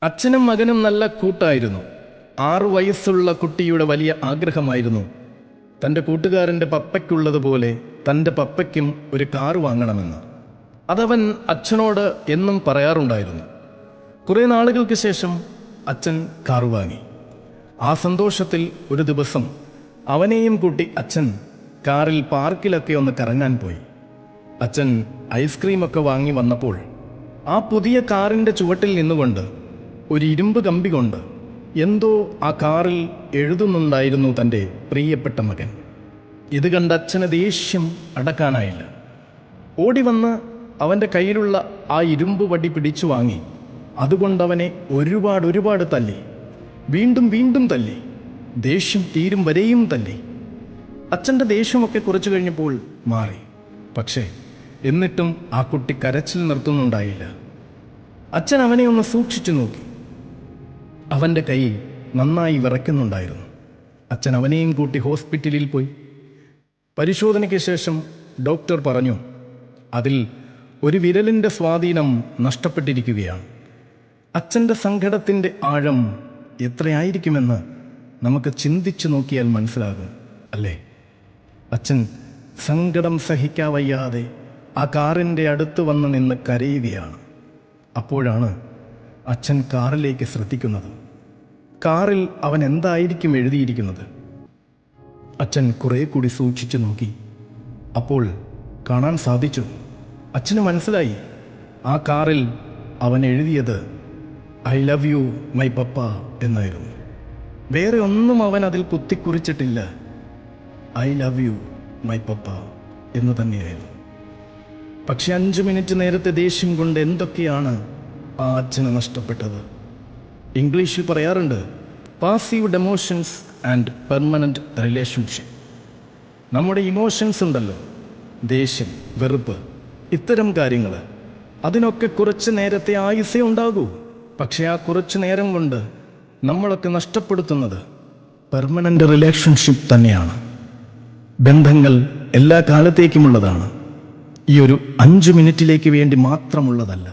അച്ഛനും മകനും നല്ല കൂട്ടായിരുന്നു. 6 വയസ്സുള്ള കുട്ടിയുടെ വലിയ ആഗ്രഹമായിരുന്നു തൻ്റെ കൂട്ടുകാരൻ്റെ പപ്പയ്ക്കുള്ളതുപോലെ തൻ്റെ പപ്പയ്ക്കും ഒരു കാർ വാങ്ങണമെന്ന്. അതവൻ അച്ഛനോട് എന്നും പറയാറുണ്ടായിരുന്നു. കുറേ നാളുകൾക്ക് ശേഷം അച്ഛൻ കാർ വാങ്ങി. ആ സന്തോഷത്തിൽ ഒരു ദിവസം അവനെയും കൂട്ടി അച്ഛൻ കാറിൽ പാർക്കിലൊക്കെ ഒന്ന് കറങ്ങാൻ പോയി. അച്ഛൻ ഐസ്ക്രീമൊക്കെ വാങ്ങി വന്നപ്പോൾ ആ പുതിയ കാറിൻ്റെ ചുവട്ടിൽ നിന്നുകൊണ്ട് ഒരു ഇരുമ്പ് കമ്പി കൊണ്ട് എന്തോ ആ കാറിൽ എഴുതുന്നുണ്ടായിരുന്നു തൻ്റെ പ്രിയപ്പെട്ട മകൻ. ഇത് കണ്ട അച്ഛന് ദേഷ്യം അടക്കാനായില്ല. ഓടി വന്ന് അവൻ്റെ കയ്യിലുള്ള ആ ഇരുമ്പ് വടി പിടിച്ചു വാങ്ങി അതുകൊണ്ടവനെ ഒരുപാട് തല്ലി. വീണ്ടും വീണ്ടും തല്ലി. ദേഷ്യം തീരും വരെയും തല്ലി. അച്ഛൻ്റെ ദേഷ്യമൊക്കെ കുറച്ചു കഴിഞ്ഞപ്പോൾ മാറി. പക്ഷേ എന്നിട്ടും ആ കുട്ടി കരച്ചിൽ നിർത്തുന്നുണ്ടായില്ല. അച്ഛൻ അവനെ ഒന്ന് സൂക്ഷിച്ചു നോക്കി. അവൻ്റെ കൈ നന്നായി വിറയ്ക്കുന്നുണ്ടായിരുന്നു. അച്ഛൻ അവനെയും കൂട്ടി ഹോസ്പിറ്റലിൽ പോയി. പരിശോധനയ്ക്ക് ശേഷം ഡോക്ടർ പറഞ്ഞു, അതിൽ ഒരു വിരലിൻ്റെ സ്വാധീനം നഷ്ടപ്പെട്ടിരിക്കുകയാണ്. അച്ഛൻ്റെ സങ്കടത്തിൻ്റെ ആഴം എത്രയായിരിക്കുമെന്ന് നമുക്ക് ചിന്തിച്ചു നോക്കിയാൽ മനസ്സിലാകും, അല്ലേ? അച്ഛൻ സങ്കടം സഹിക്കാവയ്യാതെ ആ കാറിൻ്റെ അടുത്ത് വന്ന് നിന്ന് കരയുകയാണ്. അപ്പോഴാണ് അച്ഛൻ കാറിലേക്ക് ശ്രദ്ധിക്കുന്നത്. കാറിൽ അവൻ എന്തായിരിക്കും എഴുതിയിരിക്കുന്നത്? അച്ഛൻ കുറേ കൂടി സൂക്ഷിച്ചു നോക്കി. അപ്പോൾ കാണാൻ സാധിച്ചു. അച്ഛന് മനസ്സിലായി, ആ കാറിൽ അവൻ എഴുതിയത് I love you my papa എന്നായിരുന്നു. വേറെ ഒന്നും അവൻ അതിൽ കുത്തിക്കുറിച്ചിട്ടില്ല. I love you my papa എന്ന് തന്നെയായിരുന്നു. പക്ഷെ 5 മിനിറ്റ് നേരത്തെ ദേഷ്യം കൊണ്ട് എന്തൊക്കെയാണ് ആ അച്ഛന് നഷ്ടപ്പെട്ടത്. ഇംഗ്ലീഷിൽ പറയാറുണ്ട്, passive emotions and permanent relationship. നമ്മുടെ ഇമോഷൻസ് ഉണ്ടല്ലോ, ദേഷ്യം, വെറുപ്പ്, ഇത്തരം കാര്യങ്ങൾ, അതിനൊക്കെ കുറച്ച് നേരത്തെ ആയുസ്സേ ഉണ്ടാകൂ. പക്ഷെ ആ കുറച്ച് നേരം കൊണ്ട് നമ്മളൊക്കെ നഷ്ടപ്പെടുത്തുന്നത് പെർമനൻ്റ് റിലേഷൻഷിപ്പ് തന്നെയാണ്. ബന്ധങ്ങൾ എല്ലാ കാലത്തേക്കുമുള്ളതാണ്. ഈ ഒരു 5 മിനിറ്റിലേക്ക് വേണ്ടി മാത്രമുള്ളതല്ല.